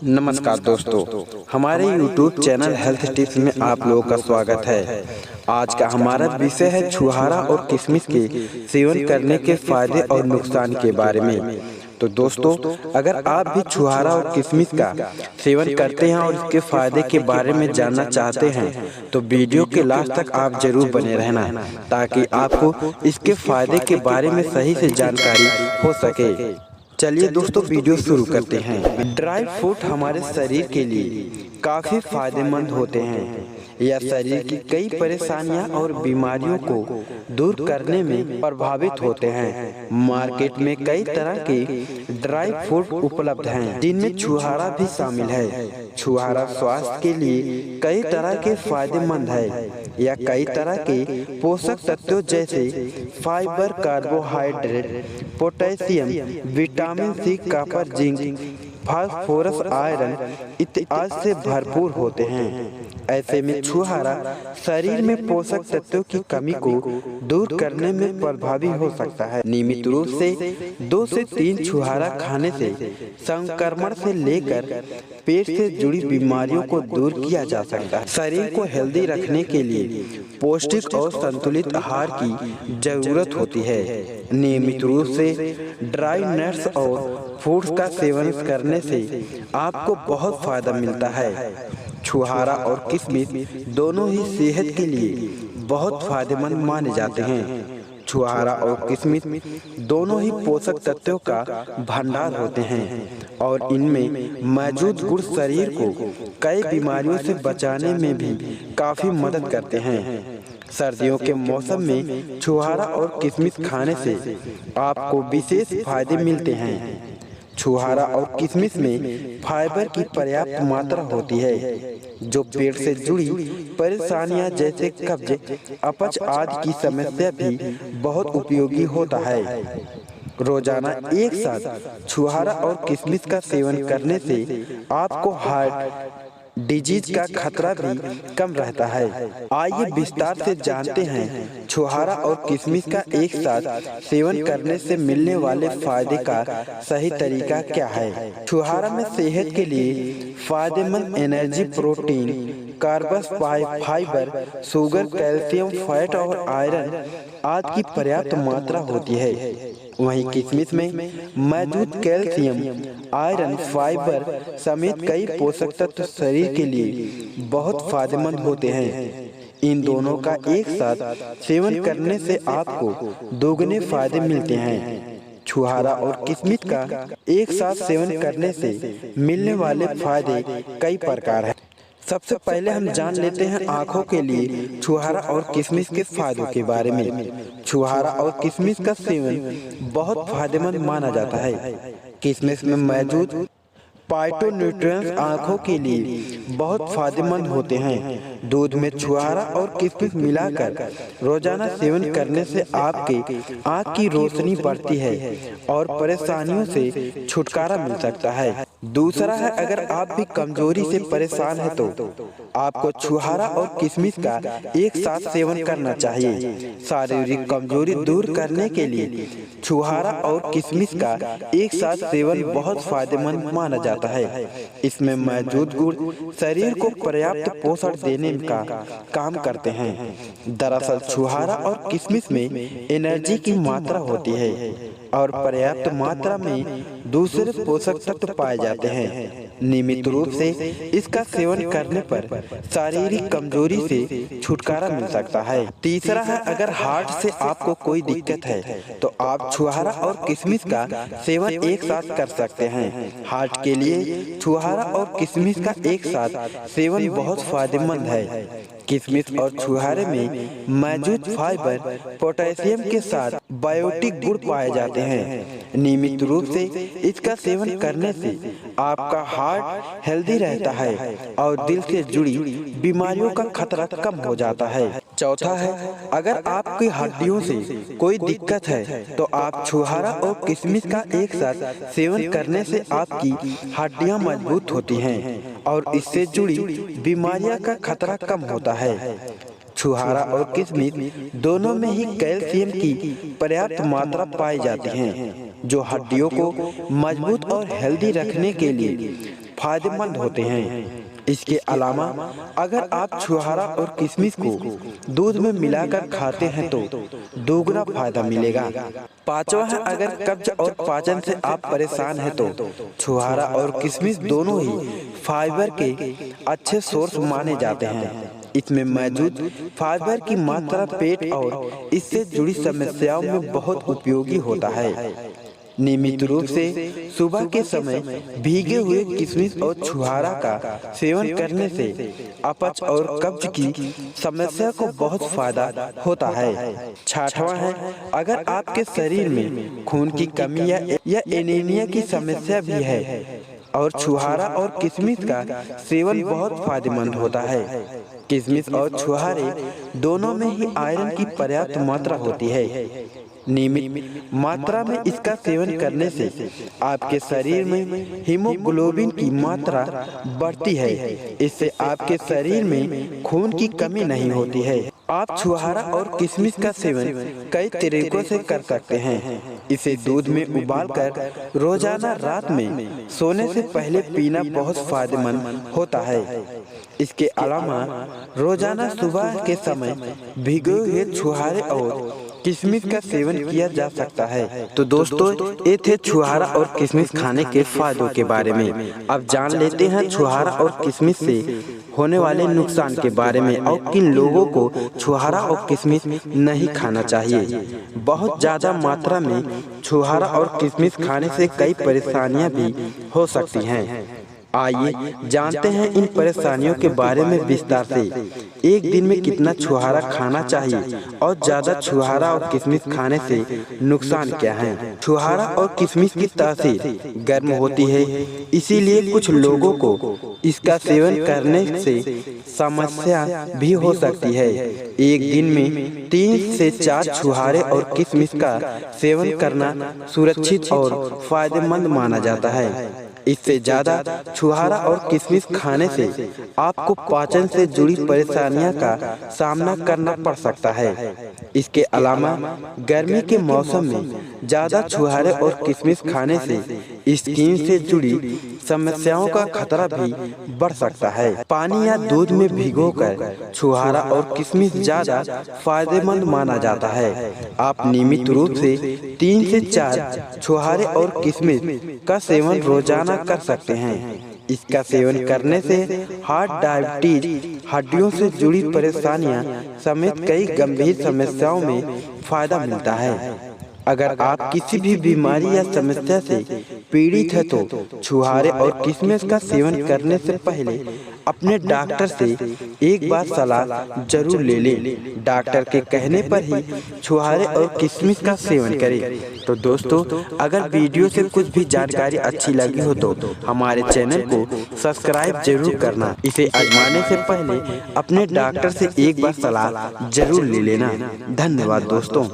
नमस्कार दोस्तों, हमारे YouTube चैनल हेल्थ टिप्स में आप लोगों का स्वागत है। आज का हमारा विषय है छुहारा और किशमिश के सेवन करने के फायदे और नुकसान के बारे में। तो दोस्तों, अगर आप भी छुहारा और किशमिश का सेवन करते हैं और इसके फायदे के बारे में जानना चाहते हैं तो वीडियो के लास्ट तक आप जरूर बने रहना, ताकि आपको इसके फायदे के बारे में सही से जानकारी हो सके। चलिए दोस्तों, वीडियो शुरू करते हैं। ड्राई फ्रूट हमारे शरीर के लिए काफ़ी फायदेमंद होते हैं। यह शरीर की कई परेशानियां और बीमारियों को दूर करने में प्रभावित होते हैं। मार्केट में कई तरह के ड्राई फ्रूट उपलब्ध हैं, जिनमें छुहारा भी शामिल है। छुहारा स्वास्थ्य के लिए कई तरह के फायदेमंद है। यह कई तरह के पोषक तत्वों जैसे fibre, carbohydrate, potassium, vitamin C, copper, zinc, phosphorus, iron इत्यादि से भरपूर होते हैं। ऐसे में छुहारा शरीर में पोषक तत्वों की कमी को दूर करने में प्रभावी हो सकता है। नियमित रूप से 2 से 3 छुहारा खाने से संक्रमण से लेकर पेट से जुड़ी बीमारियों को दूर किया जा सकता है। शरीर को हेल्दी रखने के लिए पौष्टिक और संतुलित आहार की जरूरत होती है। नियमित रूप से ड्राई नट्स और फ्रूट्स का सेवन करने से आपको बहुत फायदा मिलता है। छुहारा और किशमिश दोनों ही सेहत के लिए बहुत फायदेमंद माने जाते हैं। छुहारा और किशमिश दोनों ही पोषक तत्वों का भंडार होते हैं और इनमें मौजूद गुण शरीर को कई बीमारियों से बचाने में भी काफ़ी मदद करते हैं। सर्दियों के मौसम में छुहारा और किशमिश खाने से आपको विशेष फायदे मिलते हैं। छुहारा और किशमिश में फाइबर की पर्याप्त मात्रा होती है, जो पेट से जुड़ी परेशानियां जैसे कब्ज, अपच आदि की समस्या भी बहुत उपयोगी होता है। रोजाना एक साथ छुहारा और किशमिश का सेवन करने से आपको हार्ट डिजीज का खतरा भी कम रहता है। आइए विस्तार से जानते हैं छुहारा और किशमिश का एक साथ सेवन करने से मिलने वाले फायदे का सही तरीका क्या है। छुहारा में सेहत के लिए फायदेमंद energy, protein, carbs, fibre, sugar, calcium, fat और आयरन आदि की पर्याप्त मात्रा होती है। वहीं किशमिश में मौजूद कैल्शियम, आयरन, फाइबर समेत कई पोषक तत्व शरीर के लिए बहुत फायदेमंद होते हैं। इन दोनों का एक साथ सेवन करने से आपको दोगुने फायदे मिलते हैं। छुहारा और किशमिश का एक साथ सेवन करने से मिलने वाले फायदे कई प्रकार हैं। सबसे पहले हम जान लेते हैं आँखों के लिए छुहारा और किशमिश के फायदों के बारे में। छुहारा और किशमिश का सेवन बहुत फायदेमंद माना जाता है। किशमिश में मौजूद फाइटोन्यूट्रिएंट्स आँखों के लिए बहुत फायदेमंद होते हैं। दूध में छुहारा और किशमिश मिलाकर रोजाना सेवन करने से आपके आँख की रोशनी बढ़ती है और परेशानियों से छुटकारा मिल सकता है। दूसरा है, अगर आप भी कमजोरी से परेशान हैं तो आपको छुहारा और किशमिश का एक साथ सेवन करना चाहिए। शारीरिक कमजोरी दूर करने के लिए छुहारा और किशमिश का एक साथ सेवन बहुत फायदेमंद माना जाता है। इसमें मौजूद गुण शरीर को पर्याप्त पोषण देने का काम करते हैं। दरअसल छुहारा और किशमिश में एनर्जी की मात्रा होती है और पर्याप्त मात्रा में दूसरे पोषक तत्व पाए जाते हैं। नियमित रूप से इसका सेवन करने पर शारीरिक कमजोरी से छुटकारा मिल सकता है। तीसरा है, अगर हार्ट से आपको कोई दिक्कत है तो आप छुहारा और किशमिश का सेवन एक साथ कर सकते हैं। हार्ट के लिए छुहारा और किशमिश का एक साथ सेवन बहुत फायदेमंद है। किशमिश और छुहारे में मौजूद फाइबर, पोटेशियम के साथ बायोटिक गुण पाए जाते हैं। नियमित रूप से इसका सेवन करने से आपका हार्ट हेल्दी रहता है और दिल से जुड़ी बीमारियों का खतरा कम हो जाता है। चौथा है, अगर आपकी हड्डियों से कोई दिक्कत है तो आप छुहारा और किशमिश का एक साथ सेवन करने से आपकी हड्डियां मजबूत होती हैं और इससे जुड़ी बीमारियों का खतरा कम होता है। छुहारा और किशमिश दोनों में ही कैल्शियम की पर्याप्त मात्रा पाई जाती है, जो हड्डियों को मजबूत और हेल्दी रखने के लिए फायदेमंद होते हैं। इसके अलावा अगर आप छुहारा और किशमिश को दूध में मिलाकर खाते हैं तो दोगुना फायदा मिलेगा। पांचवा है, अगर कब्ज और पाचन से आप परेशान हैं तो छुहारा और किशमिश दोनों ही फाइबर के अच्छे सोर्स माने जाते हैं। इसमें मौजूद फाइबर की मात्रा पेट और इससे जुड़ी समस्याओं में बहुत उपयोगी होता है। नियमित रूप से सुबह के समय भीगे हुए किशमिश और छुहारा का सेवन करने से अपच और कब्ज की समस्या को बहुत फायदा होता है। छठवां है, अगर आपके शरीर में खून की कमी या एनीमिया की समस्या भी है और छुहारा और किशमिश का सेवन बहुत फायदेमंद होता है। किशमिश और छुहारे दोनों में ही आयरन की पर्याप्त मात्रा होती है। नियमित मात्रा में इसका सेवन करने से आपके शरीर में हीमोग्लोबिन की मात्रा बढ़ती है। इससे आपके शरीर में खून की कमी नहीं होती है। आप छुहारा और किशमिश का सेवन कई तरीकों से कर सकते हैं। इसे दूध में उबालकर रोजाना रात में सोने से पहले पीना बहुत फायदेमंद होता है। इसके अलावा रोजाना सुबह के समय भिगोए हुए छुहारे और किशमिश का सेवन किया जा सकता है। तो दोस्तों, ये थे छुहारा और किशमिश खाने के फायदों के बारे में। अब जान लेते हैं छुहारा और किशमिश से होने वाले नुकसान के बारे में और किन लोगों को छुहारा और किशमिश नहीं खाना चाहिए। बहुत ज़्यादा मात्रा में छुहारा और किशमिश खाने से कई परेशानियां भी हो सकती हैं। आइए जानते हैं इन परेशानियों के बारे में विस्तार से। एक दिन में कितना छुहारा खाना चाहिए और ज़्यादा छुहारा और किशमिश खाने से नुकसान क्या है। छुहारा और किशमिश की तासीर गर्म होती है, इसीलिए कुछ लोगों को इसका सेवन करने से समस्या भी हो सकती है। एक दिन में 3 से 4 छुहारे और किशमिश का सेवन करना सुरक्षित और फायदेमंद माना जाता है। इससे ज़्यादा छुहारा और किशमिश खाने से आपको पाचन से जुड़ी परेशानियों का सामना करना पड़ सकता है। इसके अलावा गर्मी के मौसम में ज़्यादा छुहारे और किशमिश खाने से स्किन से जुड़ी समस्याओं का खतरा भी बढ़ सकता है। पानी या दूध में भिगोकर छुहारा और किशमिश ज़्यादा फायदेमंद माना जाता है। आप नियमित रूप से 3 से 4 छुहारे और किशमिश का सेवन रोजाना कर सकते हैं। इसका सेवन करने से हार्ट, डायबिटीज, हड्डियों से जुड़ी परेशानियां समेत कई गंभीर समस्याओं में फायदा मिलता है। अगर आप किसी भी बीमारी या समस्या से पीड़ित है तो छुहारे और किशमिश का सेवन करने से पहले अपने डॉक्टर से एक बार सलाह जरूर ले लें। डॉक्टर के कहने पर ही छुहारे और किशमिश का सेवन करें। तो दोस्तों, अगर वीडियो से कुछ भी जानकारी अच्छी लगी हो तो हमारे चैनल को सब्सक्राइब जरूर करना। इसे आजमाने से पहले अपने डॉक्टर से एक बार सलाह जरूर ले लेना। धन्यवाद दोस्तों।